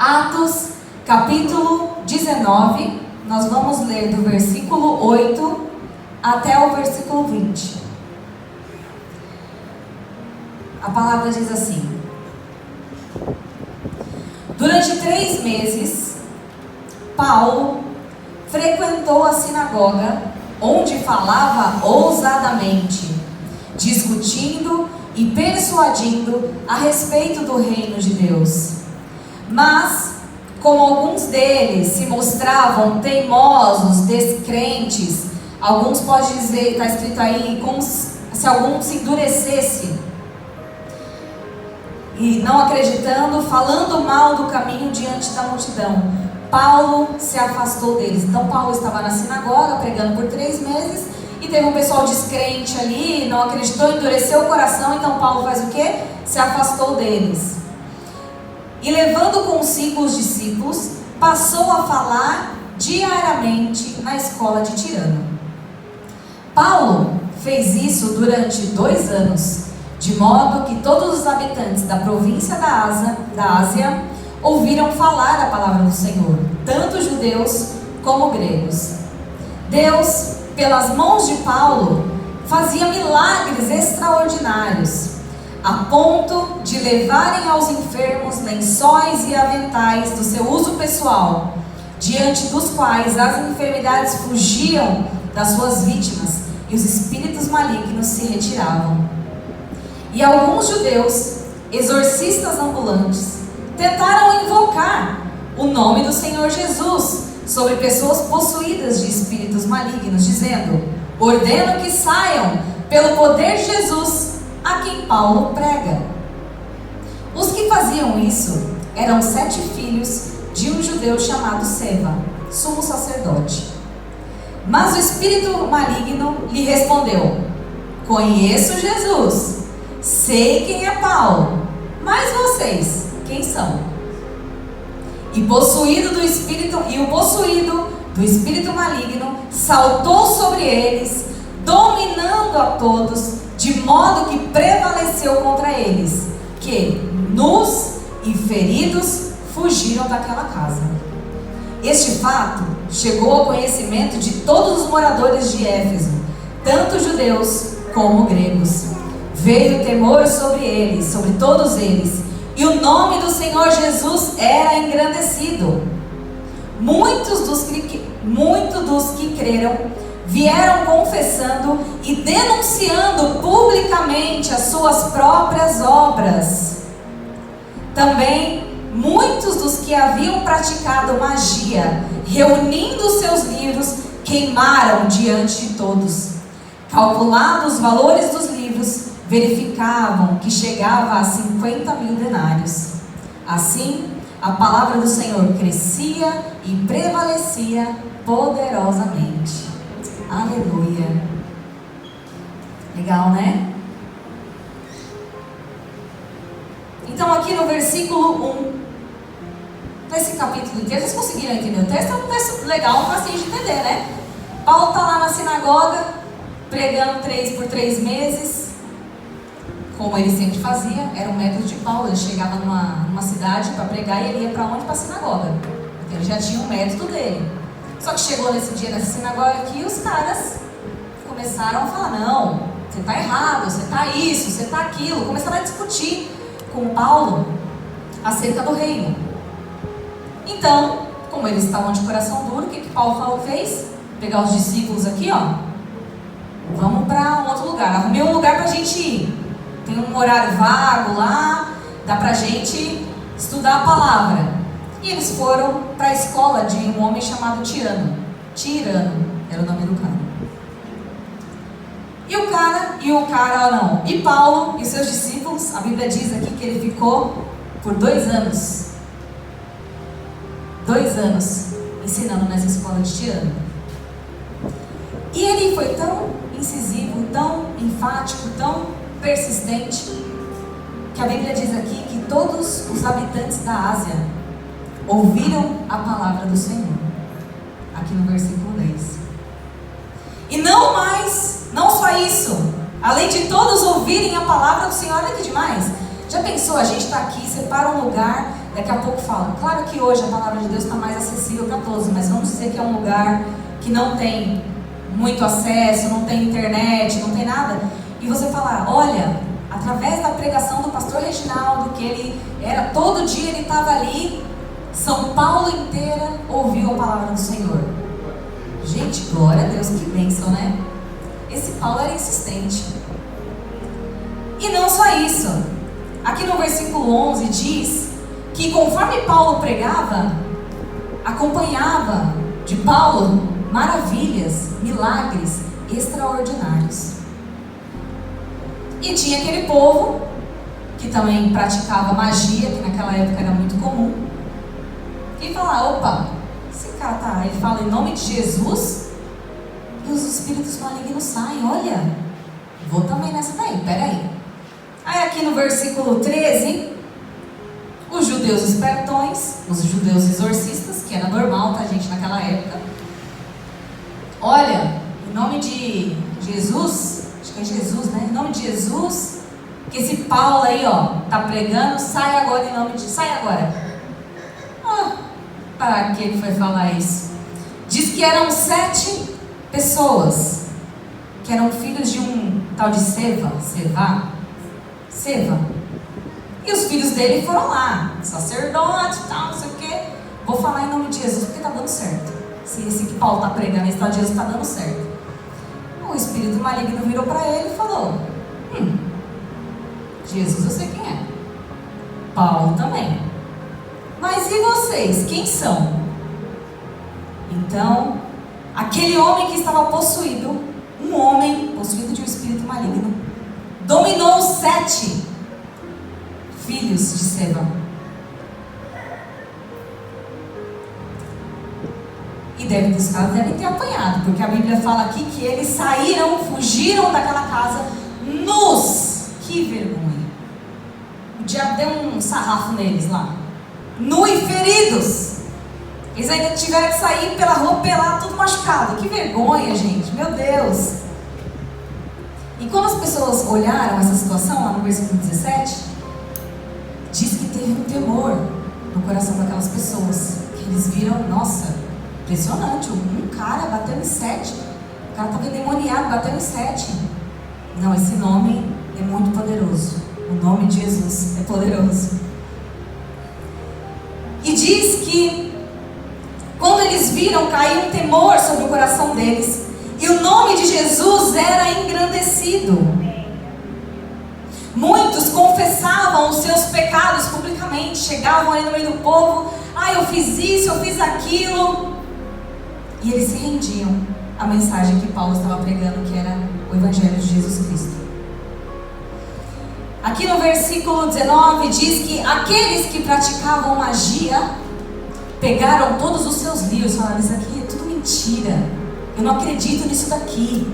Atos, capítulo 19, nós vamos ler do versículo 8 até o versículo 20. A palavra diz assim: durante 3 meses, Paulo frequentou a sinagoga, onde falava ousadamente, discutindo e persuadindo a respeito do reino de Deus. Mas, como alguns deles se mostravam teimosos, descrentes, alguns pode dizer, está escrito aí, como se algum se endurecesse, e não acreditando, falando mal do caminho diante da multidão, Paulo se afastou deles. Então Paulo estava na sinagoga pregando por 3 meses, e teve um pessoal descrente ali, não acreditou, endureceu o coração. Então Paulo faz o quê? Se afastou deles. E levando consigo os discípulos, passou a falar diariamente na escola de Tirano. Paulo fez isso durante 2 anos, de modo que todos os habitantes da província da Ásia ouviram falar a palavra do Senhor, tanto judeus como gregos. Deus, pelas mãos de Paulo, fazia milagres extraordinários, a ponto de levarem aos enfermos lençóis e aventais do seu uso pessoal, diante dos quais as enfermidades fugiam das suas vítimas e os espíritos malignos se retiravam. E alguns judeus, exorcistas ambulantes, tentaram invocar o nome do Senhor Jesus sobre pessoas possuídas de espíritos malignos, dizendo: ordeno que saiam pelo poder de Jesus, a quem Paulo prega. Os que faziam isso eram 7 filhos de um judeu chamado Seva, sumo sacerdote. Mas o espírito maligno lhe respondeu: conheço Jesus, sei quem é Paulo, mas vocês, quem são? E o possuído do espírito maligno saltou sobre eles, dominando a todos, de modo que prevaleceu contra eles, que, nus e feridos, fugiram daquela casa. Este fato chegou ao conhecimento de todos os moradores de Éfeso, tanto judeus como gregos. Veio temor sobre eles, sobre todos eles, e o nome do Senhor Jesus era engrandecido. Muitos dos que creram vieram confessando e denunciando publicamente as suas próprias obras. Também muitos dos que haviam praticado magia, reunindo seus livros, queimaram diante de todos. Calculados os valores dos livros, verificavam que chegava a 50.000 denários. Assim, a palavra do Senhor crescia e prevalecia poderosamente. Aleluia. Legal, né? Então aqui no versículo 1, nesse capítulo inteiro, vocês conseguiram entender o texto? É um texto legal, fácil de entender, né? Paulo está lá na sinagoga, pregando por 3 meses, como ele sempre fazia. Era um método de Paulo. Ele chegava numa cidade para pregar e ele ia para onde? Para a sinagoga. Então ele já tinha um método dele. Só que chegou nesse dia nessa sinagoga aqui, os caras começaram a falar: não, você está errado, você está isso, você está aquilo. Começaram a discutir com Paulo acerca do reino. Então, como eles estavam de coração duro, o que Paulo fez? Pegar os discípulos aqui, ó, vamos para um outro lugar. Arrumei um lugar para a gente ir. Tem um horário vago lá, dá pra gente estudar a palavra. E eles foram para a escola de um homem chamado Tirano. Tirano era o nome do cara. E Paulo e seus discípulos, a Bíblia diz aqui que ele ficou por 2 anos. 2 anos ensinando nessa escola de Tirano. E ele foi tão incisivo, tão enfático, tão persistente, que a Bíblia diz aqui que todos os habitantes da Ásia ouviram a palavra do Senhor, aqui no versículo 10. E não só isso, além de todos ouvirem a palavra do Senhor, olha que demais. Já pensou, a gente está aqui, separa um lugar, Daqui a pouco fala. Claro que hoje a palavra de Deus está mais acessível para todos, mas vamos dizer que é um lugar que não tem muito acesso, não tem internet, não tem nada. E você falar, olha, através da pregação do pastor Reginaldo, que ele era, todo dia ele estava ali, São Paulo inteira ouviu a palavra do Senhor. Gente, glória a Deus, que bênção, né? Esse Paulo era insistente. E não só isso. Aqui no versículo 11 diz que conforme Paulo pregava, acompanhava de Paulo maravilhas, milagres extraordinários. E tinha aquele povo que também praticava magia, que naquela época era muito comum, e falava, opa, esse cara tá, ele fala em nome de Jesus e os espíritos malignos saem, olha, vou também nessa daí, peraí. Aí aqui no versículo 13, os judeus espertões, os judeus exorcistas, que era normal, tá gente, naquela época, olha, em nome de Jesus, acho que é Jesus, né? Em nome de Jesus, que esse Paulo aí, ó, tá pregando, sai agora em nome de... Sai agora. Para que ele foi falar isso? Diz que eram 7 pessoas, que eram filhos de um tal de Seva. E os filhos dele foram lá, sacerdote e tal, não sei o que. Vou falar em nome de Jesus, porque tá dando certo. Se esse que Paulo tá pregando, esse tal de Jesus tá dando certo. O espírito maligno virou para ele e falou, Jesus eu sei quem é, Paulo também, mas e vocês, quem são? Então, aquele homem que estava possuído, um homem possuído de um espírito maligno, dominou os 7 filhos de Seva. E os caras devem ter apanhado, porque a Bíblia fala aqui que eles saíram, fugiram daquela casa nus. Que vergonha. O diabo deu um sarrafo neles lá. Nu e feridos. Eles ainda tiveram que sair pela rua pelado, tudo machucado. Que vergonha, gente. Meu Deus. E quando as pessoas olharam essa situação, lá no versículo 17, diz que teve um temor no coração daquelas pessoas. Que eles viram, nossa, impressionante, um cara bateu em 7. O cara estava endemoniado, bateu em 7. Não, esse nome é muito poderoso. O nome de Jesus é poderoso. E diz que quando eles viram, caiu um temor sobre o coração deles. E o nome de Jesus era engrandecido. Muitos confessavam os seus pecados publicamente. Chegavam ali no meio do povo. Eu fiz isso, eu fiz aquilo. E eles se rendiam à mensagem que Paulo estava pregando, que era o Evangelho de Jesus Cristo. Aqui no versículo 19 diz que aqueles que praticavam magia pegaram todos os seus livros e falaram, isso aqui é tudo mentira, eu não acredito nisso daqui.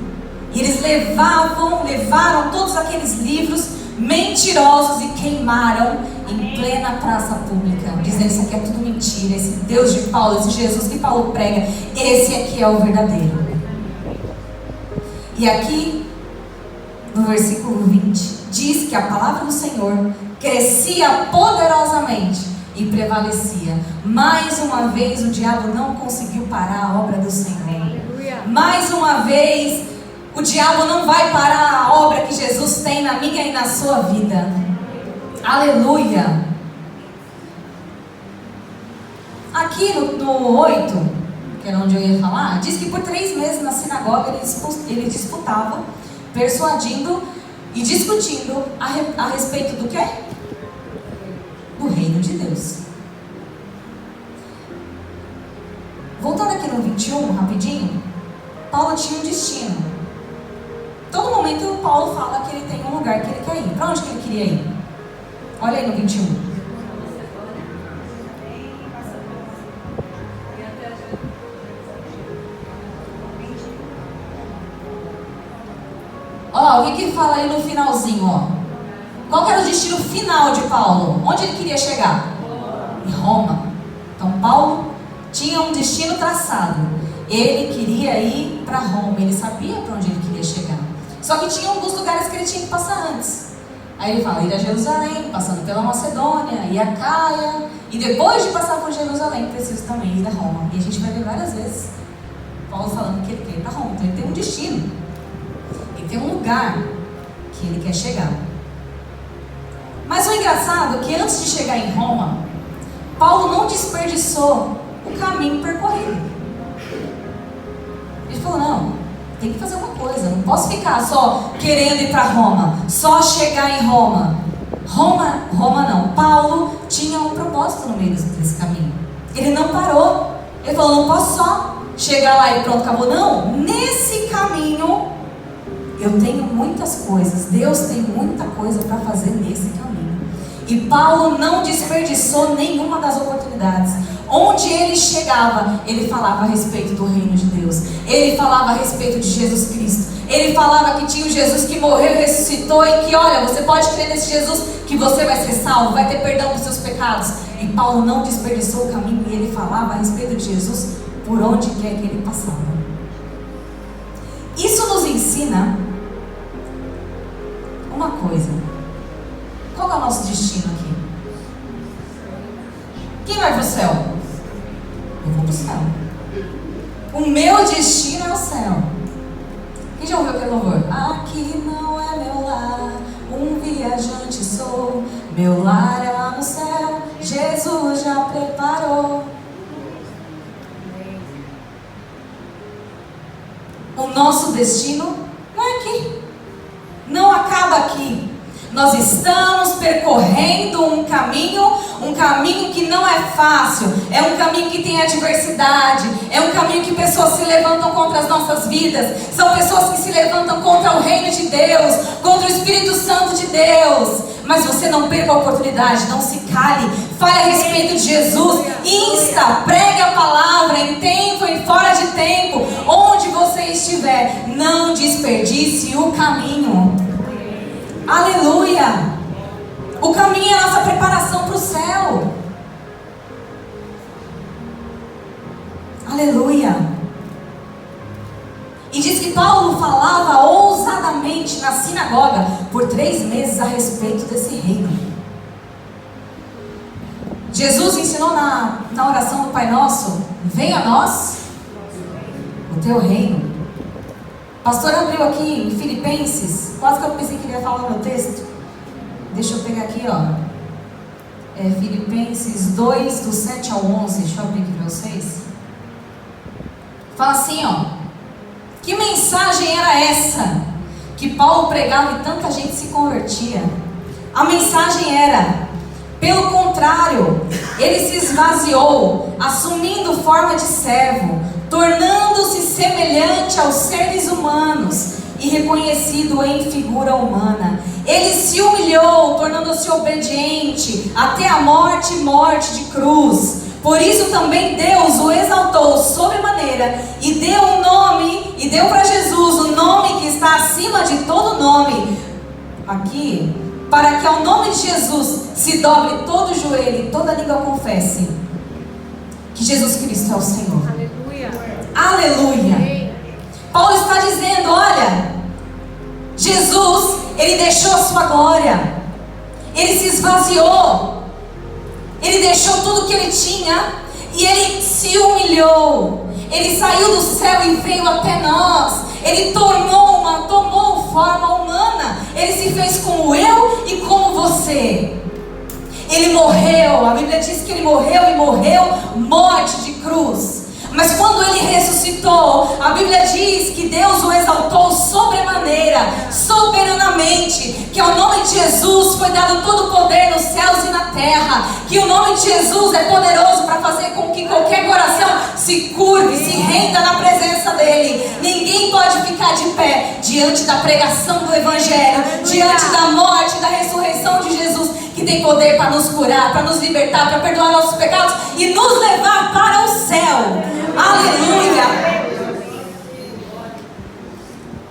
E eles levaram todos aqueles livros mentirosos e queimaram em plena praça pública, dizendo, isso aqui é tudo mentira, esse Deus de Paulo, esse Jesus que Paulo prega, esse aqui é o verdadeiro. E aqui no versículo 20 diz que a palavra do Senhor crescia poderosamente e prevalecia. Mais uma vez o diabo não conseguiu parar a obra do Senhor. Mais uma vez o diabo não vai parar a obra que Jesus tem na minha e na sua vida. Aleluia. Aqui no 8, que era onde eu ia falar, diz que por 3 meses na sinagoga ele disputava, persuadindo e discutindo a respeito do quê? Do reino de Deus. Voltando aqui no 21, rapidinho, Paulo tinha um destino. Todo momento Paulo fala que ele tem um lugar que ele quer ir. Para onde que ele queria ir? Olha aí no 21. Ó, o que fala aí no finalzinho, ó? Qual que era o destino final de Paulo? Onde ele queria chegar? Em Roma. Então Paulo tinha um destino traçado. Ele queria ir para Roma. Ele sabia para onde ele queria chegar. Só que tinha alguns lugares que ele tinha que passar antes. Aí ele fala, ir a Jerusalém, passando pela Macedônia, e a Caia, e depois de passar por Jerusalém, preciso também ir a Roma. E a gente vai ver várias vezes Paulo falando que ele quer ir para Roma. Então ele tem um destino, ele tem um lugar que ele quer chegar. Mas o engraçado é que antes de chegar em Roma, Paulo não desperdiçou o caminho percorrido. Ele falou, não, tem que fazer uma coisa, não posso ficar só querendo ir para Roma, só chegar em Roma. Roma não, Paulo tinha um propósito no meio desse caminho. Ele não parou, ele falou, não posso só chegar lá e pronto, acabou. Não, nesse caminho eu tenho muitas coisas, Deus tem muita coisa para fazer nesse caminho. E Paulo não desperdiçou nenhuma das oportunidades. Onde ele chegava, ele falava a respeito do reino de Deus, ele falava a respeito de Jesus Cristo, ele falava que tinha o Jesus que morreu e ressuscitou, e que olha, você pode crer nesse Jesus, que você vai ser salvo, vai ter perdão dos seus pecados. E Paulo não desperdiçou o caminho, e ele falava a respeito de Jesus por onde quer que ele passava. Isso nos ensina uma coisa. Qual é o nosso destino aqui? Quem vai para o céu? Eu vou para o céu. O meu destino é o céu. Quem já ouviu aquele louvor? Aqui não é meu lar, um viajante sou, meu lar é lá no céu, Jesus já preparou. O nosso destino não é aqui, não acaba aqui. Nós estamos percorrendo um caminho que não é fácil, é um caminho que tem adversidade, é um caminho que pessoas se levantam contra as nossas vidas, são pessoas que se levantam contra o reino de Deus, contra o Espírito Santo de Deus. Mas você não perca a oportunidade, não se cale, fale a respeito de Jesus, insta, pregue a palavra em tempo e fora de tempo, onde você estiver, não desperdice o caminho. Aleluia! O caminho é a nossa preparação para o céu. Aleluia! E diz que Paulo falava ousadamente na sinagoga por 3 meses a respeito desse reino. Jesus ensinou na oração do Pai Nosso: venha a nós o teu reino. O pastor abriu aqui em Filipenses, quase que eu pensei que ele ia falar no meu texto. Deixa eu pegar aqui, ó. Filipenses 2, do 7 ao 11. Deixa eu abrir aqui para vocês. Fala assim, ó. Que mensagem era essa que Paulo pregava e tanta gente se convertia? A mensagem era: pelo contrário, ele se esvaziou, assumindo forma de servo, tornando-se semelhante aos seres humanos e reconhecido em figura humana. Ele se humilhou, tornando-se obediente até a morte de cruz. Por isso também Deus o exaltou sobremaneira e deu para Jesus o nome que está acima de todo nome. Aqui, para que ao nome de Jesus se dobre todo o joelho e toda língua confesse que Jesus Cristo é o Senhor. Aleluia. Aleluia. Paulo está dizendo, olha, Jesus, ele deixou a sua glória, ele se esvaziou, ele deixou tudo que ele tinha e ele se humilhou. Ele saiu do céu e veio até nós. Ele tomou forma humana. Ele se fez como eu e como você. Ele morreu, a Bíblia diz que ele morreu e morreu morte de cruz. Mas quando ele ressuscitou, a Bíblia diz que Deus o exaltou sobremaneira, soberanamente, que ao nome de Jesus foi dado todo o poder nos céus e na terra, que o nome de Jesus é poderoso para fazer com que qualquer coração se curve, se renda na presença dele. Ninguém pode ficar de pé diante da pregação do Evangelho, diante da morte e da ressurreição de Jesus, que tem poder para nos curar, para nos libertar, para perdoar nossos pecados e nos levar para o céu. Aleluia!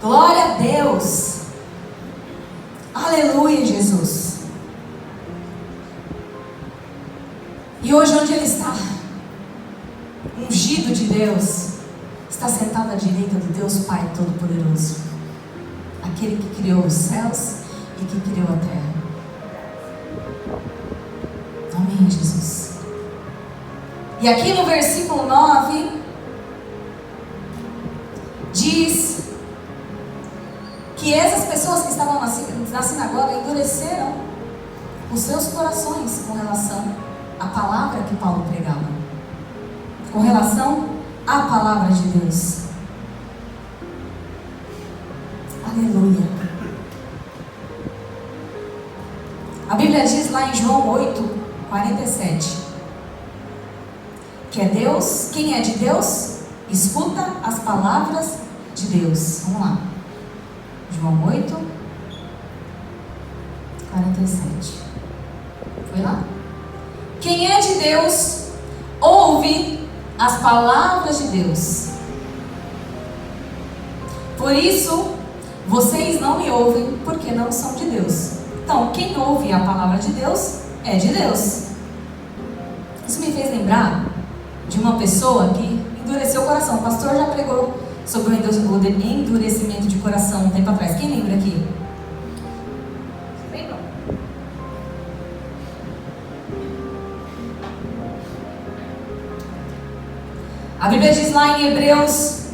Glória a Deus! Aleluia, Jesus! E hoje onde ele está? Ungido de Deus, está sentado à direita do Deus Pai Todo-Poderoso, aquele que criou os céus e que criou a terra. Amém, Jesus. E aqui no versículo 9, diz que essas pessoas que estavam na sinagoga endureceram os seus corações com relação à palavra que Paulo pregava, com relação à palavra de Deus. Aleluia. A Bíblia diz lá em João 8:47 que é Deus, quem é de Deus, escuta as palavras de Deus. Vamos lá. João 8:47. Foi lá? Quem é de Deus, ouve as palavras de Deus. Por isso, vocês não me ouvem, porque não são de Deus. Então, quem ouve a palavra de Deus, é de Deus. Isso me fez lembrar de uma pessoa que endureceu o coração. O pastor já pregou sobre o endurecimento de coração um tempo atrás. Quem lembra aqui? Lembra? A Bíblia diz lá em Hebreus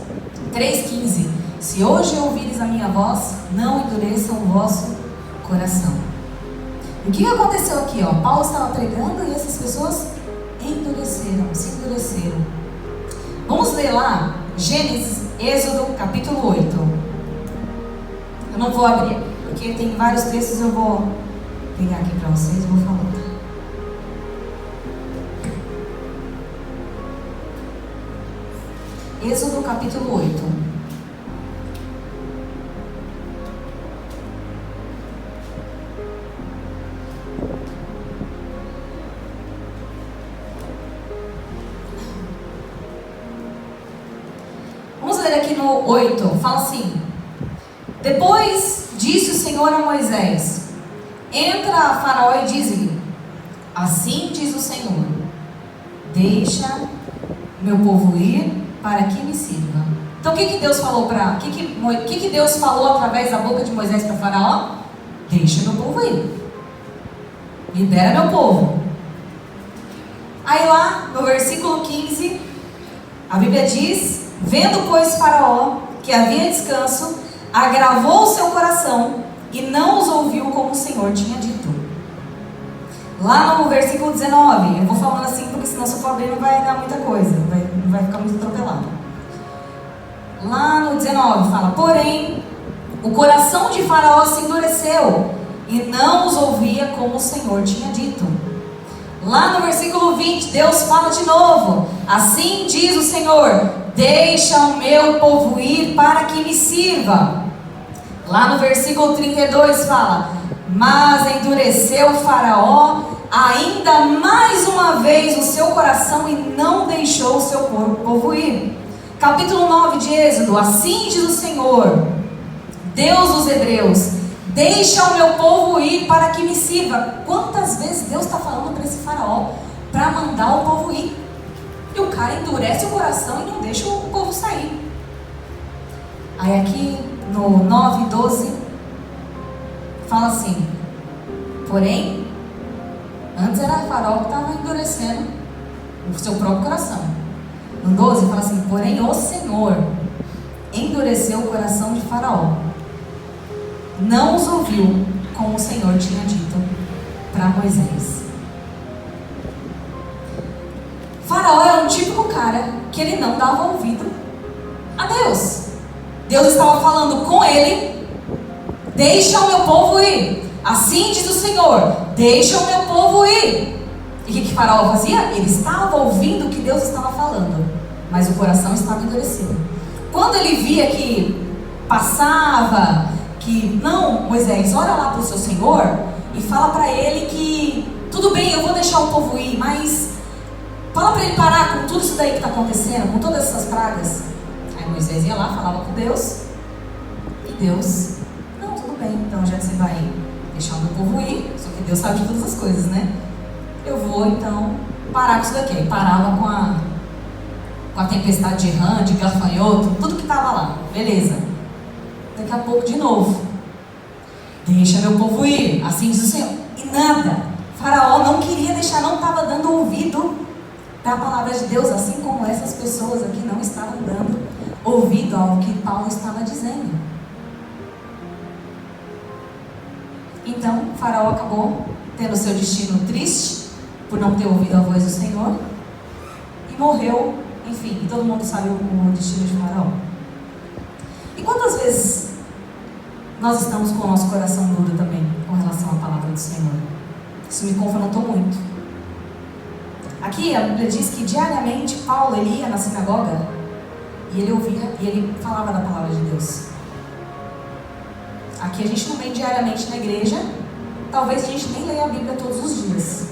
3:15: se hoje ouvires a minha voz, não endureçam o vosso coração. E o que aconteceu aqui? Paulo estava pregando e essas pessoas se endureceram. Vamos ler lá Gênesis, Êxodo capítulo 8. Eu não vou abrir porque tem vários textos, eu vou pegar aqui para vocês e vou falar. Êxodo capítulo 8. Aqui no 8, fala assim: depois disse o Senhor a Moisés: entra a Faraó e diz-lhe, assim diz o Senhor, deixa meu povo ir para que me sirva. Então o que Deus falou o que Deus falou através da boca de Moisés para Faraó? Deixa meu povo ir, libera meu povo. Aí lá no versículo 15, a Bíblia diz: vendo, pois, Faraó que havia descanso, agravou o seu coração e não os ouviu como o Senhor tinha dito. Lá no versículo 19, eu vou falando assim porque senão se eu for abrir não vai dar muita coisa, não vai ficar muito atropelado. Lá no 19 fala: porém, o coração de Faraó se endureceu e não os ouvia como o Senhor tinha dito. Lá no versículo 20, Deus fala de novo: assim diz o Senhor, deixa o meu povo ir para que me sirva. Lá no versículo 32 fala: mas endureceu Faraó ainda mais uma vez o seu coração e não deixou o seu povo ir. Capítulo 9 de Êxodo: assim diz o Senhor, Deus dos Hebreus, deixa o meu povo ir para que me sirva. Quantas vezes Deus está falando para esse Faraó para mandar o povo ir? E o cara endurece o coração e não deixa o povo sair. Aí aqui no 9:12 fala assim: porém, antes era Faraó que estava endurecendo o seu próprio coração. No 12 fala assim: porém o Senhor endureceu o coração de Faraó, não os ouviu como o Senhor tinha dito para Moisés. Faraó é um típico cara que ele não dava ouvido a Deus. Deus estava falando com ele: deixa o meu povo ir. Assim diz o Senhor, deixa o meu povo ir. E o que Faraó fazia? Ele estava ouvindo o que Deus estava falando, mas o coração estava endurecido. Quando ele via que passava, que não, Moisés, ora lá para o seu Senhor e fala para ele que tudo bem, eu vou deixar o povo ir, mas fala para ele parar com tudo isso daí que está acontecendo, com todas essas pragas. Aí Moisés ia lá, falava com Deus, e Deus: não, tudo bem, então já que você vai deixar o meu povo ir, só que Deus sabe de todas as coisas, né? Eu vou então parar com isso daqui. Aí parava com a tempestade de rã, de gafanhoto, tudo que estava lá, beleza. Daqui a pouco de novo: deixa meu povo ir, assim diz o Senhor. E nada. Faraó não queria deixar, não estava dando ouvido para a palavra de Deus, assim como essas pessoas aqui não estavam dando ouvido ao que Paulo estava dizendo. Então, Faraó acabou tendo seu destino triste por não ter ouvido a voz do Senhor e morreu, enfim, todo mundo sabe o destino de Faraó. E quantas vezes nós estamos com o nosso coração duro também com relação à palavra do Senhor? Isso me confrontou muito. Aqui a Bíblia diz que diariamente Paulo ele ia na sinagoga e ele ouvia e ele falava da palavra de Deus. Aqui a gente não vem diariamente na igreja, talvez a gente nem leia a Bíblia todos os dias.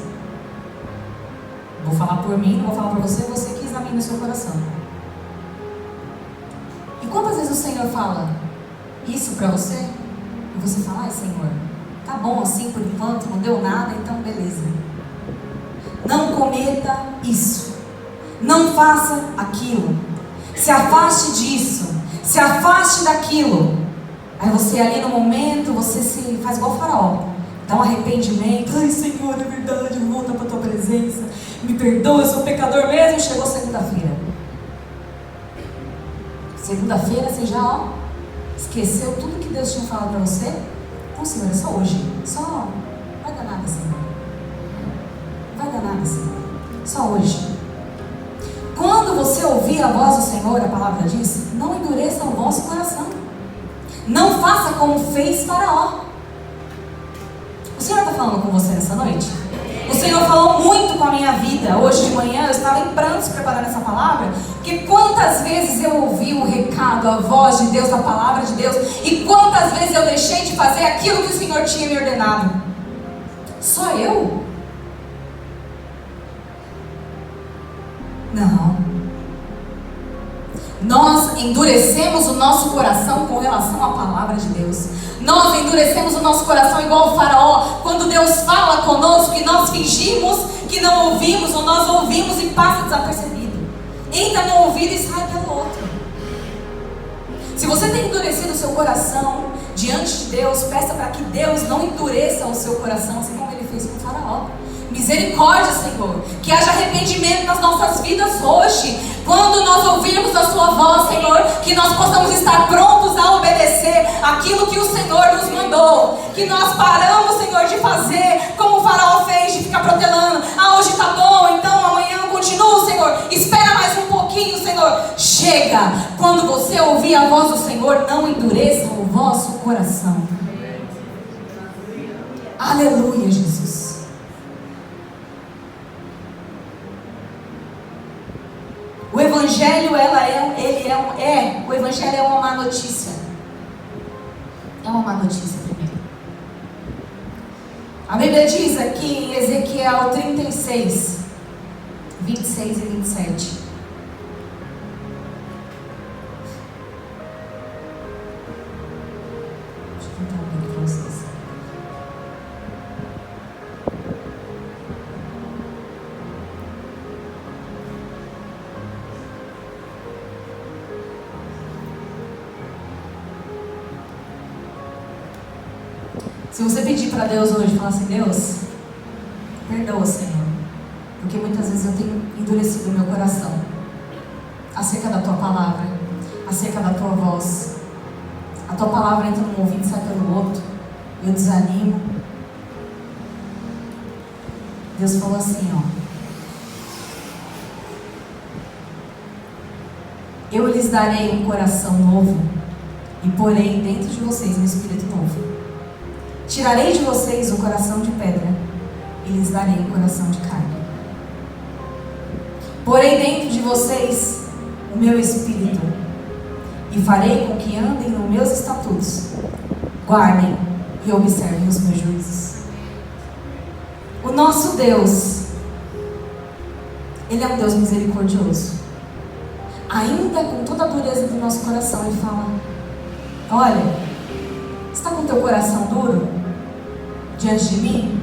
Vou falar por mim, não vou falar para você, você que examina o seu coração. E quantas vezes o Senhor fala isso para você? E você fala, ai Senhor, tá bom assim por enquanto, não deu nada, então beleza. Não cometa isso. Não faça aquilo. Se afaste disso. Se afaste daquilo. Aí você ali no momento, você se faz igual Faraó. Dá um arrependimento. Ai Senhor, é verdade, eu vou voltar para a tua presença. Me perdoa, eu sou pecador mesmo. Chegou segunda-feira. Segunda-feira você já esqueceu tudo que Deus tinha falado para você. Não Senhor, é só hoje. Só vai dar nada Senhor. Vai dar nada Senhor. Só hoje. Quando você ouvir a voz do Senhor, a palavra diz, não endureça o vosso coração. Não faça como fez Faraó. O Senhor está falando com você nessa noite? O Senhor falou muito com a minha vida. Hoje de manhã eu estava em prantos preparando essa palavra, porque quantas vezes eu ouvi o recado, a voz de Deus, a palavra de Deus, e quantas vezes eu deixei de fazer aquilo que o Senhor tinha me ordenado. Só eu? Não. Nós endurecemos o nosso coração com relação à palavra de Deus. Nós endurecemos o nosso coração igual o Faraó. Quando Deus fala conosco e nós fingimos que não ouvimos, ou nós ouvimos e passa desapercebido. Entra no ouvido e sai pelo outro. Se você tem endurecido o seu coração diante de Deus, peça para que Deus não endureça o seu coração, assim como Ele fez com o Faraó. Misericórdia, Senhor, que haja arrependimento nas nossas vidas hoje. Quando nós ouvirmos a sua voz, Senhor, que nós possamos estar prontos a obedecer aquilo que o Senhor nos mandou. Que nós paramos, Senhor, de fazer como o Faraó fez, de ficar protelando. Ah, hoje tá bom, então amanhã eu continuo, Senhor. Espera mais um pouquinho, Senhor. Chega! Quando você ouvir a voz do Senhor, não endureça o vosso coração. Aleluia, Jesus. O Evangelho, o Evangelho é uma má notícia. É uma má notícia primeiro. A Bíblia diz aqui em Ezequiel 36, 26 e 27. Deixa eu tentar abrir aqui para vocês. Se você pedir para Deus hoje, falar assim, Deus, perdoa, Senhor, porque muitas vezes eu tenho endurecido o meu coração acerca da Tua palavra, acerca da Tua voz. A Tua palavra entra num ouvido e sai pelo outro, eu desanimo. Deus falou assim, eu lhes darei um coração novo e porei dentro de vocês um espírito novo. Tirarei de vocês o coração de pedra e lhes darei um coração de carne. Porei dentro de vocês o meu espírito e farei com que andem nos meus estatutos, guardem e observem os meus juízos. O nosso Deus, Ele é um Deus misericordioso. Ainda com toda a dureza do nosso coração, Ele fala, olha, está com o teu coração duro diante de mim?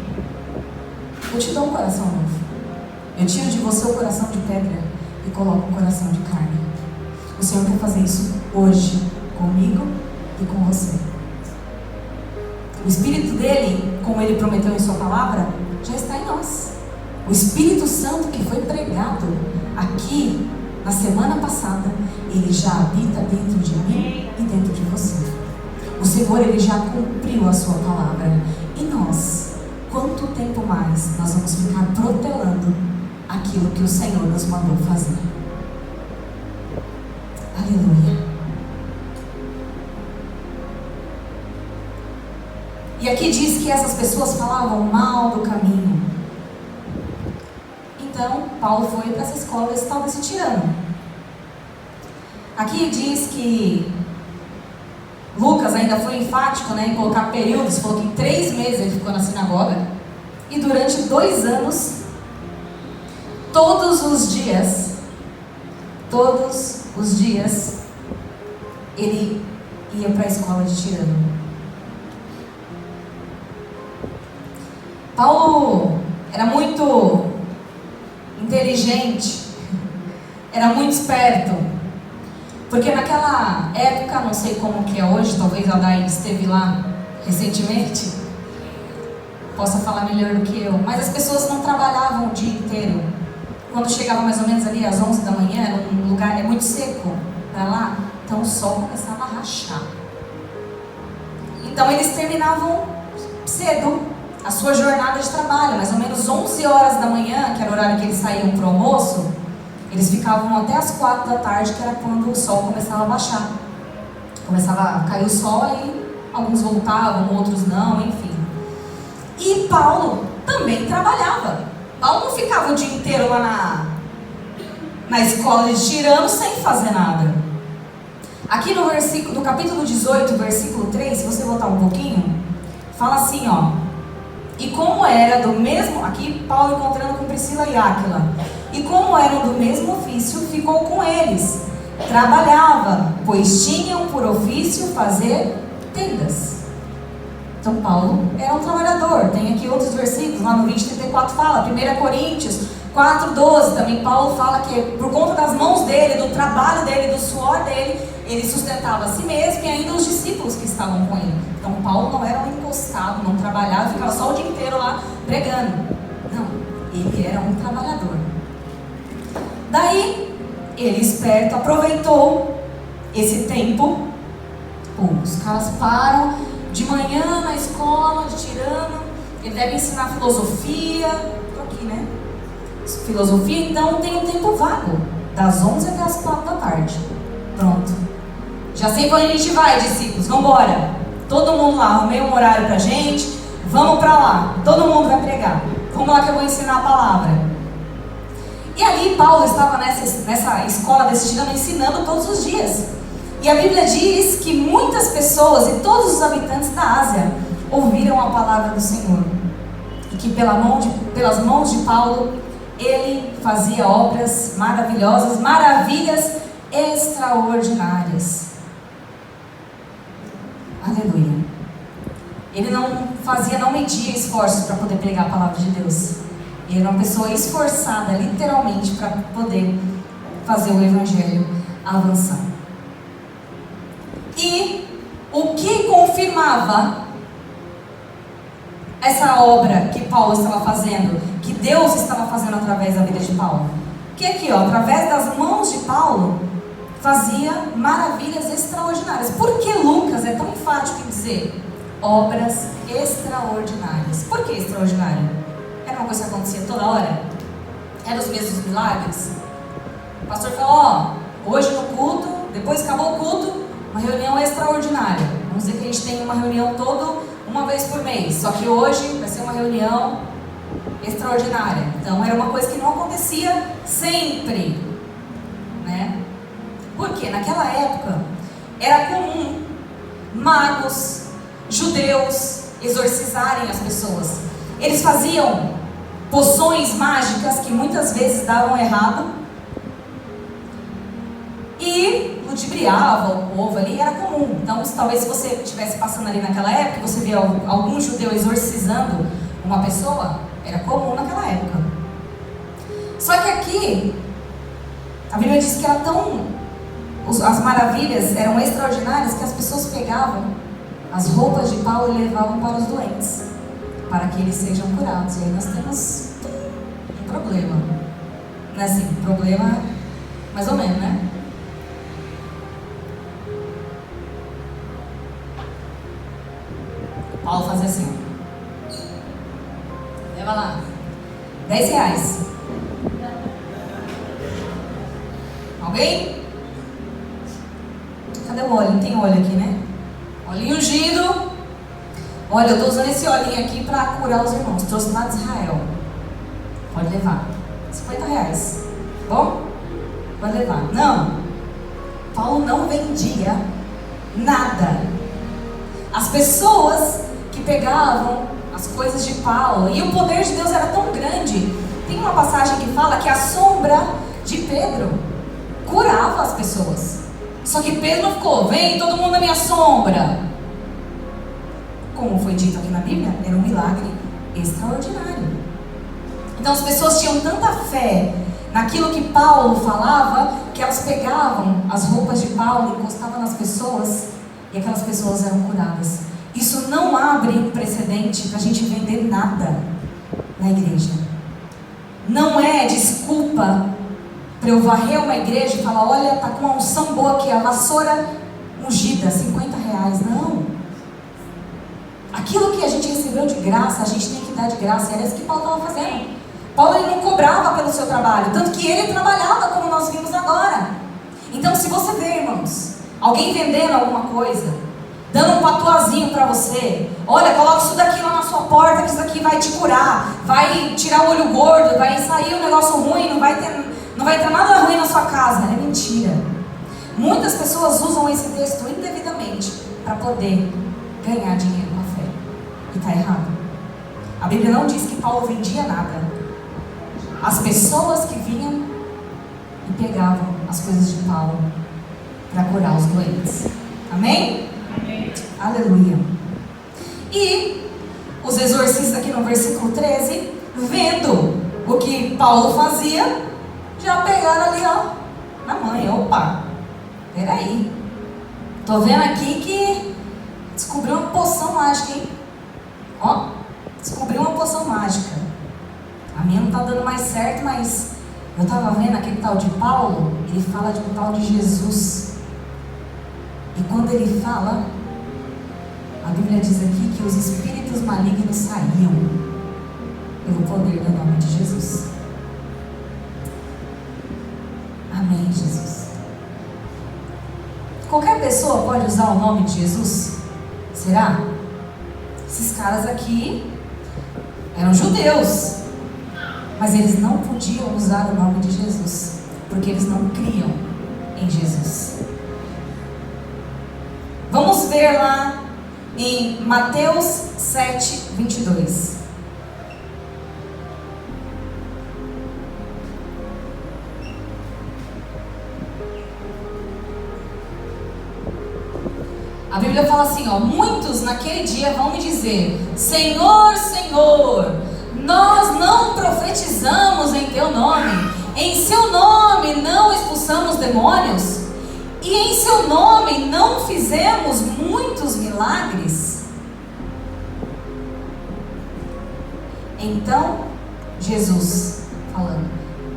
Eu te dou um coração novo. Eu tiro de você o coração de pedra e coloco um coração de carne. O Senhor quer fazer isso hoje comigo e com você. O Espírito dele, como Ele prometeu em sua palavra, já está em nós. O Espírito Santo que foi pregado aqui na semana passada, ele já habita dentro de mim e dentro de você. O Senhor, ele já cumpriu a sua palavra. E nós, quanto tempo mais nós vamos ficar protelando aquilo que o Senhor nos mandou fazer? Aleluia. E aqui diz que essas pessoas falavam mal do caminho. Então, Paulo foi para essa escola desse tal desse tirano. Aqui diz que Lucas ainda foi enfático, em colocar períodos. Falou que 3 meses ele ficou na sinagoga. E durante 2 anos, todos os dias, ele ia para a escola de tirano. Paulo era muito inteligente, era muito esperto, porque naquela época, não sei como que é hoje, talvez a Dai esteve lá recentemente, possa falar melhor do que eu, mas as pessoas não trabalhavam o dia inteiro. Quando chegava mais ou menos ali às 11 da manhã, era um lugar muito seco para lá, então o sol começava a rachar. Então eles terminavam cedo a sua jornada de trabalho, mais ou menos 11 horas da manhã, que era o horário que eles saíam para o almoço, eles ficavam até as 4 da tarde, que era quando o sol começava a baixar. Começava a cair o sol, aí alguns voltavam, outros não, enfim. E Paulo também trabalhava. Paulo não ficava o dia inteiro lá na escola de tirano sem fazer nada. Aqui no capítulo 18, versículo 3, se você voltar um pouquinho, fala assim, ó. E como era do mesmo... Aqui Paulo encontrando com Priscila e Áquila. E como eram do mesmo ofício, ficou com eles. Trabalhava, pois tinham por ofício fazer tendas. Então Paulo era um trabalhador. Tem aqui outros versículos, lá no 20:34 fala, 1 Coríntios 4:12, também Paulo fala que por conta das mãos dele, do trabalho dele, do suor dele, ele sustentava a si mesmo e ainda os discípulos que estavam com ele. Então Paulo não era um encostado, não trabalhava, ficava só o dia inteiro lá pregando. Não, ele era um trabalhador. Daí, ele esperto aproveitou esse tempo. Os caras param de manhã na escola de tirano, ele deve ensinar filosofia, tô aqui, né? Filosofia, então tem um tempo vago, das 11 até as 4 da tarde. Pronto. Já sei para onde a gente vai, discípulos, vamos embora. Todo mundo lá, arrumei um horário pra gente, vamos pra lá, todo mundo vai pregar. Vamos lá que eu vou ensinar a palavra. E ali Paulo estava nessa escola desse tirano ensinando todos os dias. E a Bíblia diz que muitas pessoas e todos os habitantes da Ásia ouviram a palavra do Senhor. E que pelas mãos de Paulo, ele fazia obras maravilhosas, maravilhas extraordinárias. Aleluia. Ele não media esforços para poder pregar a palavra de Deus. Ele era uma pessoa esforçada, literalmente, para poder fazer o evangelho avançar. E o que confirmava essa obra que Paulo estava fazendo, que Deus estava fazendo através da vida de Paulo? Que aqui, através das mãos de Paulo, fazia maravilhas extraordinárias. Por que Lucas é tão enfático em dizer obras extraordinárias? Por que extraordinário? Era uma coisa que acontecia toda hora? Eram os mesmos milagres? O pastor falou, hoje no culto, depois que acabou o culto, uma reunião extraordinária. Vamos dizer que a gente tem uma reunião uma vez por mês, só que hoje vai ser uma reunião extraordinária. Então era uma coisa que não acontecia sempre, né? Porque naquela época era comum magos, judeus exorcizarem as pessoas. Eles faziam poções mágicas que muitas vezes davam errado e ludibriavam o povo ali, era comum. Então talvez se você estivesse passando ali naquela época, você via algum judeu exorcizando uma pessoa, era comum naquela época. Só que aqui a Bíblia diz que era as maravilhas eram extraordinárias que as pessoas pegavam as roupas de Paulo e levavam para os doentes. para que eles sejam curados. E aí nós temos um problema. Não é assim, problema mais ou menos, né? Paulo fazia assim, leva lá, R$10. Alguém? Cadê o óleo? Tem óleo aqui, né? Olhinho ungido. Olha, eu estou usando esse olhinho aqui para curar os irmãos. Trouxe lá de Israel. Pode levar. R$50. Bom? Pode levar. Não. Paulo não vendia nada. As pessoas que pegavam as coisas de Paulo, e o poder de Deus era tão grande. Tem uma passagem que fala que a sombra de Pedro curava as pessoas. Só que Pedro não ficou, vem todo mundo na minha sombra. Como foi dito aqui na Bíblia, era um milagre extraordinário. Então as pessoas tinham tanta fé naquilo que Paulo falava, que elas pegavam as roupas de Paulo, encostavam nas pessoas, e aquelas pessoas eram curadas. Isso não abre um precedente para a gente vender nada na igreja. Não é desculpa para eu varrer uma igreja e falar, olha, tá com uma unção boa aqui, a vassoura ungida, R$50. Não. Aquilo que a gente recebeu de graça, a gente tem que dar de graça. Era isso que Paulo estava fazendo. Paulo, ele não cobrava pelo seu trabalho, tanto que ele trabalhava, como nós vimos agora. Então, se você vê, irmãos, alguém vendendo alguma coisa, dando um patuazinho para você, olha, coloca isso daqui lá na sua porta, que isso daqui vai te curar, vai tirar o olho gordo, vai sair um negócio ruim, não vai ter nada ruim na sua casa. É mentira. Muitas pessoas usam esse texto indevidamente para poder ganhar dinheiro com a fé. E está errado. A Bíblia não diz que Paulo vendia nada. As pessoas que vinham e pegavam as coisas de Paulo para curar os doentes. Amém? Amém. Aleluia. E os exorcistas aqui no versículo 13, vendo o que Paulo fazia, já pegaram ali, ó, na mãe. Opa, peraí, tô vendo aqui que descobriu uma poção mágica, hein? Ó, descobriu uma poção mágica. A minha não tá dando mais certo, mas eu tava vendo aquele tal de Paulo, ele fala de um tal de Jesus. E quando ele fala, a Bíblia diz aqui que os espíritos malignos saíam pelo poder do nome de Jesus. Amém, Jesus. Qualquer pessoa pode usar o nome de Jesus? Será? Esses caras aqui eram judeus, mas eles não podiam usar o nome de Jesus, porque eles não criam em Jesus. Vamos ver lá em Mateus 7, 22. A Bíblia fala assim, ó, muitos naquele dia vão me dizer, Senhor, Senhor, nós não profetizamos em teu nome, em seu nome não expulsamos demônios, e em seu nome não fizemos muitos milagres. Então, Jesus falando,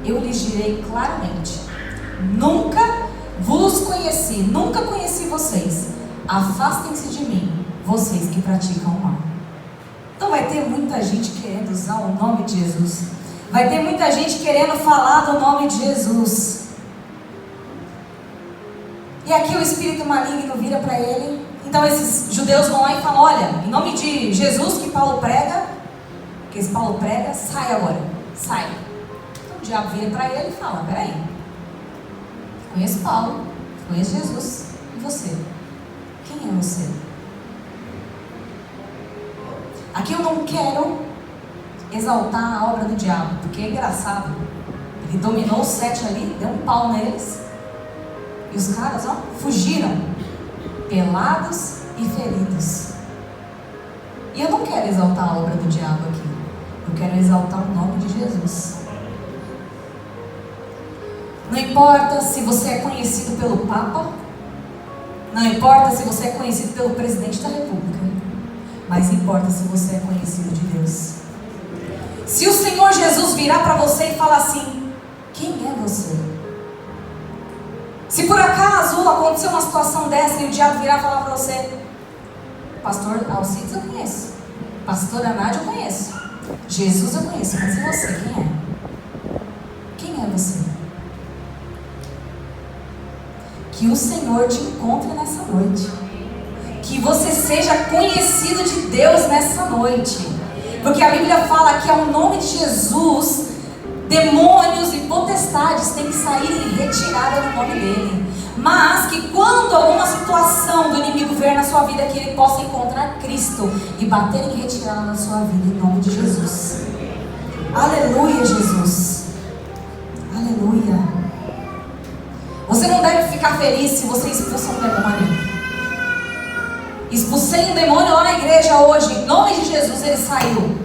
eu lhes direi claramente, nunca vos conheci, nunca conheci vocês. Afastem-se de mim, vocês que praticam o mal. Então vai ter muita gente querendo usar o nome de Jesus. Vai ter muita gente querendo falar do nome de Jesus. E aqui o espírito maligno vira para ele. Então esses judeus vão lá e falam, olha, em nome de Jesus que Paulo prega, que esse Paulo prega, sai agora, sai. Então o diabo vira para ele e fala, peraí, conheço Paulo, conheço Jesus, e você? Quem é você? Aqui eu não quero exaltar a obra do diabo, porque é engraçado. Ele dominou os 7 ali, deu um pau neles, e os caras, ó, fugiram, pelados e feridos. E eu não quero exaltar a obra do diabo aqui. Eu quero exaltar o nome de Jesus. Não importa se você é conhecido pelo Papa, não importa se você é conhecido pelo presidente da República. mas importa se você é conhecido de Deus. Se o Senhor Jesus virar para você e falar assim: quem é você? Se por acaso acontecer uma situação dessa e o diabo virar e falar para você: pastor Alcides eu conheço, pastora Nádia eu conheço, Jesus eu conheço, mas e você, quem é? Quem é você? Que o Senhor te encontre nessa noite, que você seja conhecido de Deus nessa noite, porque a Bíblia fala que ao nome de Jesus, demônios e potestades têm que sair em retirada no nome dele. Mas que quando alguma situação do inimigo vier na sua vida, que ele possa encontrar Cristo e bater em retirada na sua vida, em nome de Jesus. Aleluia, Jesus. Aleluia. Você não deve ficar feliz se você expulsa um demônio. Expulsei um demônio lá na igreja hoje, em nome de Jesus ele saiu.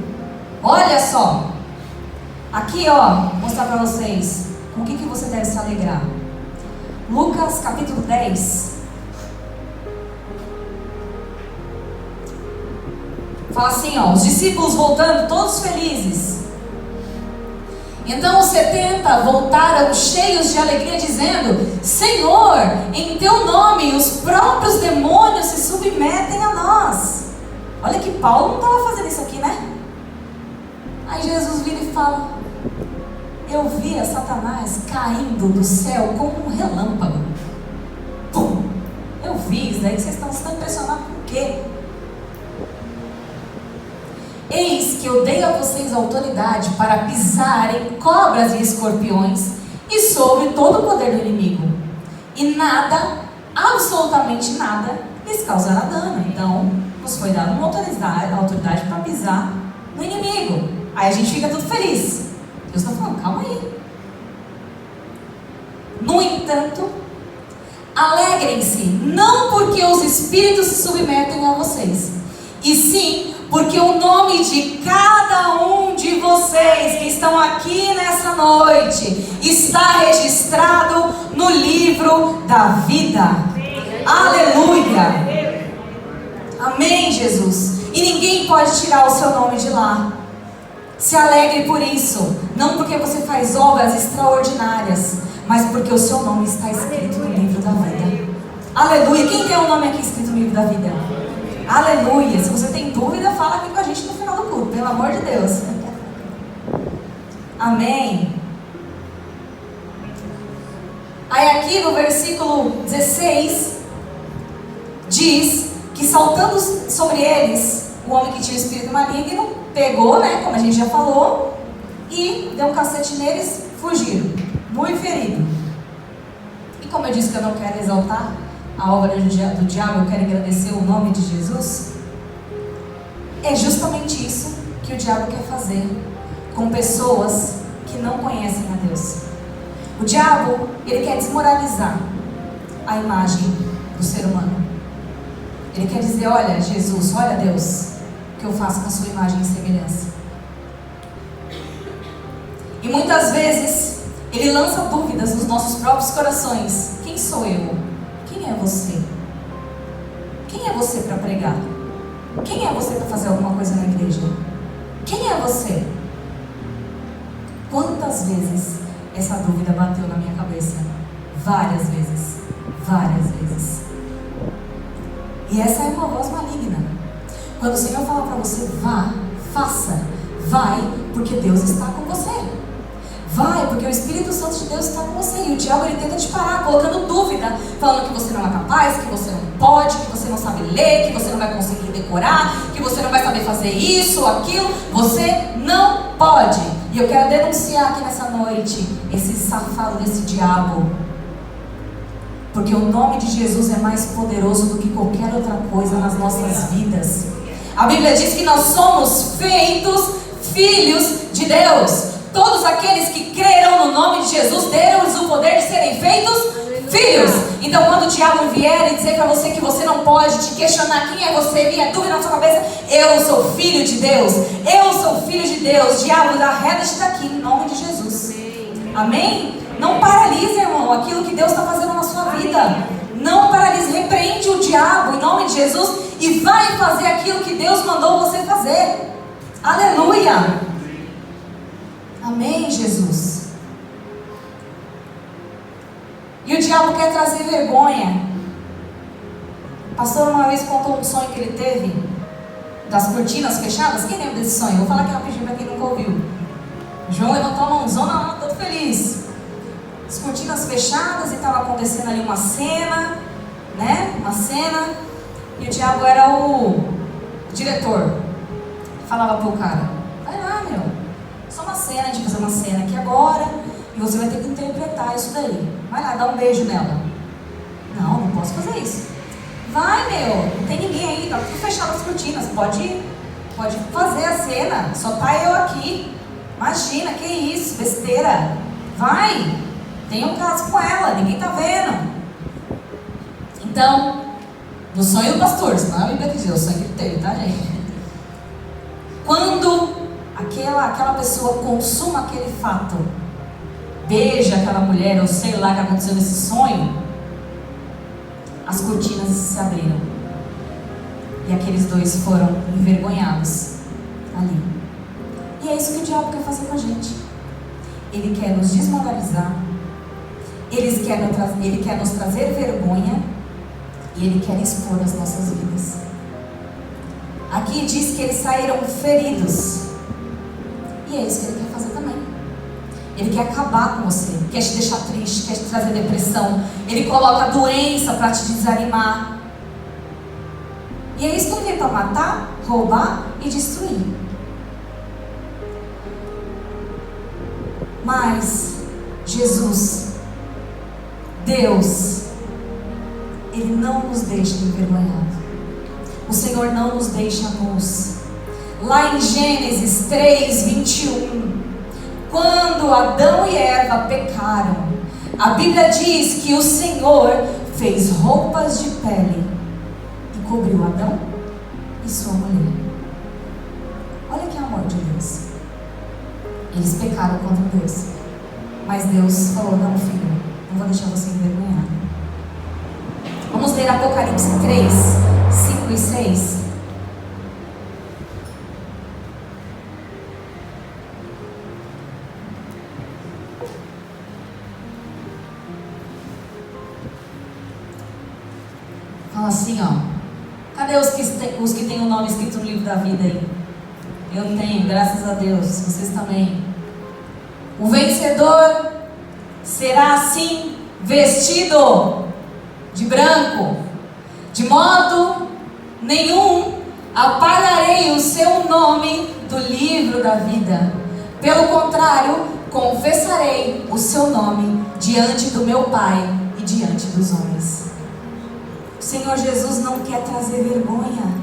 Olha só. Aqui ó, vou mostrar para vocês com o que você deve se alegrar. Lucas capítulo 10. Fala assim ó, os discípulos voltando todos felizes. Então os 70 voltaram cheios de alegria, dizendo: Senhor, em teu nome os próprios demônios se submetem a nós. Olha que Paulo não estava fazendo isso aqui, né? Aí Jesus vira e fala: eu via Satanás caindo do céu como um relâmpago. Pum! Eu vi isso daí, vocês estão impressionados com o quê? Eis que eu dei a vocês autoridade para pisarem cobras e escorpiões e sobre todo o poder do inimigo, e nada, absolutamente nada, lhes causará dano. Então, nos foi dada uma autoridade para pisar no inimigo. Aí a gente fica tudo feliz. Deus está falando, calma aí. No entanto, alegrem-se, não porque os espíritos se submetem a vocês, e sim porque o nome de cada um de vocês que estão aqui nessa noite está registrado no livro da vida. Aleluia! Amém, Jesus. E ninguém pode tirar o seu nome de lá. Se alegre por isso, não porque você faz obras extraordinárias, mas porque o seu nome está escrito no livro da vida. Aleluia! Quem tem o nome aqui escrito no livro da vida? Aleluia! Se você tem dúvida, fala aqui com a gente no final do culto, pelo amor de Deus. Amém? Aí aqui no versículo 16 diz que saltando sobre eles, o homem que tinha o espírito maligno pegou, né, como a gente já falou, e deu um cacete neles, fugiram, muito ferido. E como eu disse que eu não quero exaltar a obra do diabo, eu quero agradecer o nome de Jesus. É justamente isso que o diabo quer fazer com pessoas que não conhecem a Deus. O diabo, ele quer desmoralizar a imagem do ser humano. Ele quer dizer: olha Jesus, olha Deus, o que eu faço com a sua imagem e semelhança. E muitas vezes ele lança dúvidas nos nossos próprios corações. Quem sou eu? Quem é você? Quem é você para pregar? Quem é você para fazer alguma coisa na igreja? Quem é você? Quantas vezes essa dúvida bateu na minha cabeça? Várias vezes. Várias vezes. E essa é uma voz maligna. Quando o Senhor fala para você: vá, faça, vai, porque Deus está com você. Vai, porque o Espírito Santo de Deus está com você. E o diabo, ele tenta te parar, colocando dúvida, falando que você não é capaz, que você não pode, que você não sabe ler, que você não vai conseguir decorar, que você não vai saber fazer isso ou aquilo. Você não pode. E eu quero denunciar aqui nessa noite esse safado desse diabo, porque o nome de Jesus é mais poderoso do que qualquer outra coisa nas nossas vidas. A Bíblia diz que nós somos feitos filhos de Deus. Todos aqueles que creram no nome de Jesus, deram-lhes o poder de serem feitos filhos. Então quando o diabo vier e dizer para você que você não pode, te questionar quem é você, vier dúvida na sua cabeça: eu sou filho de Deus, eu sou filho de Deus. Diabo, arreda-te daqui em nome de Jesus. Amém? Não paralise, irmão, aquilo que Deus está fazendo na sua vida. Não paralise, repreende o diabo em nome de Jesus e vai fazer aquilo que Deus mandou você fazer. Aleluia! Amém, Jesus. E o diabo quer trazer vergonha. O pastor uma vez contou um sonho que ele teve, das cortinas fechadas. Quem lembra desse sonho? Vou falar aqui rapidinho para quem nunca ouviu. João levantou a mãozona, todo feliz. As cortinas fechadas e estava acontecendo ali uma cena, né? Uma cena. E o diabo era o diretor. Falava pro cara: vai lá, meu, só uma cena, a gente vai fazer uma cena aqui agora e você vai ter que interpretar isso daí. Vai lá, dá um beijo nela. Não posso fazer isso. Vai, meu, não tem ninguém aí, tá tudo fechado as cortinas, pode fazer a cena, só tá eu aqui. Imagina, que isso, besteira. Vai, tem um caso com ela, ninguém tá vendo. Então, no sonho do pastor, senão a Bíblia que diz, o sonho que ele teve, tá, gente? Quando aquela pessoa consuma aquele fato, beija aquela mulher, ou sei lá o que aconteceu nesse sonho, as cortinas se abriram. E aqueles dois foram envergonhados ali. E é isso que o diabo quer fazer com a gente. Ele quer nos desmoralizar. Ele quer nos trazer vergonha. E ele quer expor as nossas vidas. Aqui diz que eles saíram feridos. E é isso que ele quer fazer também. Ele quer acabar com você, quer te deixar triste, quer te trazer depressão. Ele coloca doença para te desanimar. E é isso que ele vem para matar, roubar e destruir. Mas Jesus, Deus, Ele não nos deixa envergonhados. O Senhor não nos deixa nus. Lá em Gênesis 3:21, quando Adão e Eva pecaram, a Bíblia diz que o Senhor fez roupas de pele e cobriu Adão e sua mulher. Olha que amor de Deus. Eles pecaram contra Deus, mas Deus falou: não, filho, não vou deixar você envergonhado. Vamos ler Apocalipse 3, 5 e 6. Fala assim, ó. Cadê os que têm o nome escrito no livro da vida aí? Eu tenho, graças a Deus. Vocês também. O vencedor será assim vestido de branco, de modo nenhum apagarei o seu nome do livro da vida. Pelo contrário, confessarei o seu nome diante do meu Pai e diante dos homens. O Senhor Jesus não quer trazer vergonha.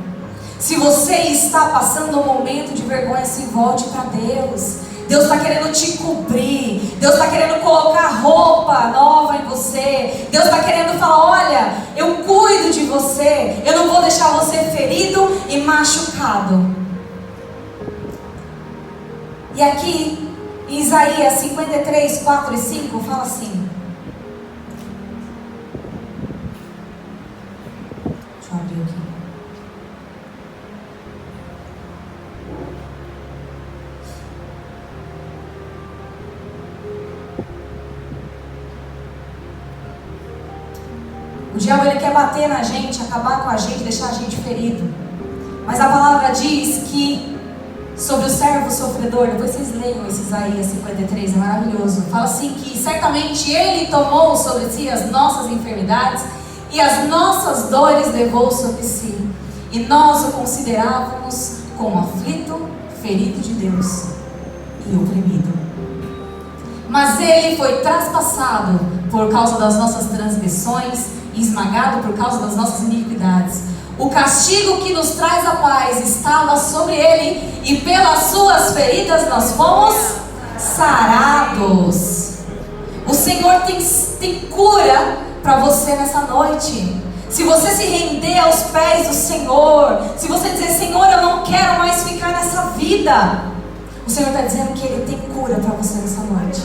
Se você está passando um momento de vergonha, se volte para Deus. Deus está querendo te cobrir. Deus está querendo colocar roupa nova em você. Deus está querendo falar: olha, eu cuido de você. Eu não vou deixar você ferido e machucado. E aqui, em Isaías 53, 4 e 5, fala assim. Deixa eu abrir aqui. O diabo, ele quer bater na gente, acabar com a gente, deixar a gente ferido. Mas a palavra diz que sobre o servo sofredor, depois vocês leiam esse Isaías 53, é maravilhoso. Fala assim que certamente ele tomou sobre si as nossas enfermidades e as nossas dores levou sobre si. E nós o considerávamos como aflito, ferido de Deus e oprimido. Mas ele foi traspassado por causa das nossas transgressões e esmagado por causa das nossas iniquidades. O castigo que nos traz a paz estava sobre ele, e pelas suas feridas nós fomos sarados. O Senhor tem cura para você nessa noite. Se você se render aos pés do Senhor, se você dizer: Senhor, eu não quero mais ficar nessa vida, o Senhor está dizendo que Ele tem cura para você nessa noite.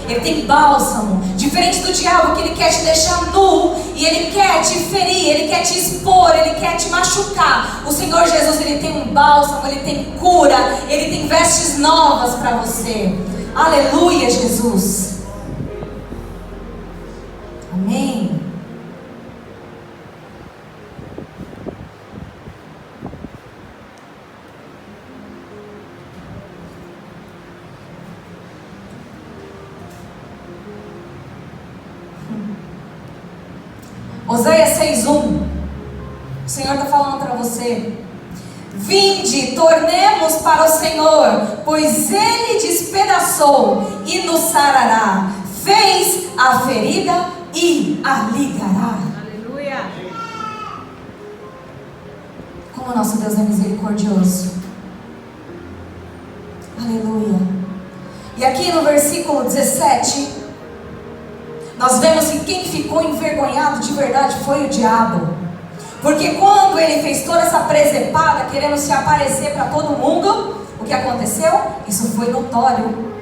Ele tem bálsamo. Diferente do diabo, que ele quer te deixar nu, e ele quer te ferir, ele quer te expor, ele quer te machucar. O Senhor Jesus, ele tem um bálsamo, ele tem cura, ele tem vestes novas para você. Aleluia, Jesus. Amém. Oséias 6:1. O Senhor está falando para você: vinde, tornemos para o Senhor, pois Ele despedaçou e nos sarará, fez a ferida e a ligará. Aleluia. Como nosso Deus é misericordioso. Aleluia. E aqui no versículo 17, nós vemos que quem ficou envergonhado de verdade foi o diabo. Porque quando ele fez toda essa presepada, querendo se aparecer para todo mundo, o que aconteceu? Isso foi notório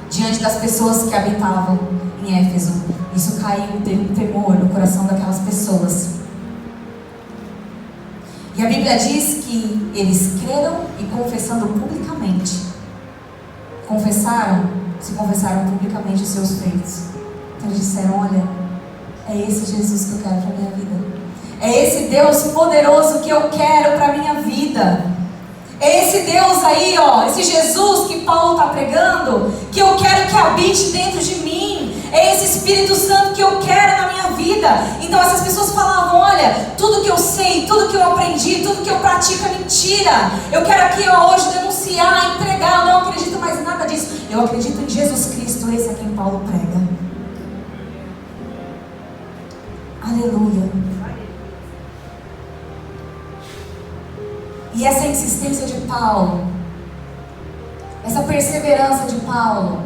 diante das pessoas que habitavam em Éfeso. Isso caiu, teve um temor no coração daquelas pessoas. E a Bíblia diz que eles creram e confessando publicamente, se confessaram publicamente os seus feitos. Então eles disseram: olha, é esse Jesus que eu quero para a minha vida. É esse Deus poderoso que eu quero para a minha vida. É esse Deus aí, ó, esse Jesus que Paulo está pregando, que eu quero que habite dentro de mim. É esse Espírito Santo que eu quero na minha vida. Então essas pessoas falavam: olha, tudo que eu sei, tudo que eu aprendi, tudo que eu pratico é mentira. Eu quero aqui, ó, hoje denunciar, entregar. Eu não acredito mais em nada disso. Eu acredito em Jesus Cristo. Esse é quem Paulo prega. Aleluia. E essa insistência de Paulo, essa perseverança de Paulo,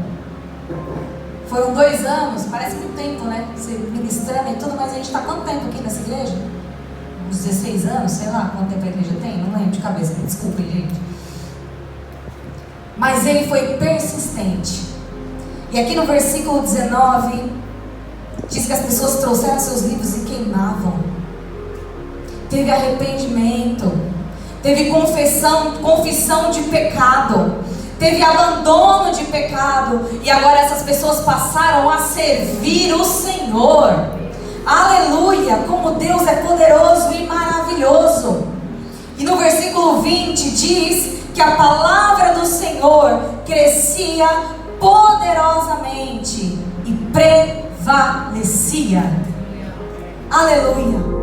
foram 2 anos, parece muito tempo, né? Você ministrando e tudo, mas a gente está quanto tempo aqui nessa igreja? Uns 16 anos, sei lá quanto tempo a igreja tem, não lembro de cabeça, desculpem, gente. Mas ele foi persistente. E aqui no versículo 19, diz que as pessoas trouxeram seus livros e queimavam. Teve arrependimento, teve confissão de pecado, teve abandono de pecado, e agora essas pessoas passaram a servir o Senhor. Aleluia! Como Deus é poderoso e maravilhoso. E no versículo 20 diz que a palavra do Senhor crescia poderosamente e prevalecia. Aleluia!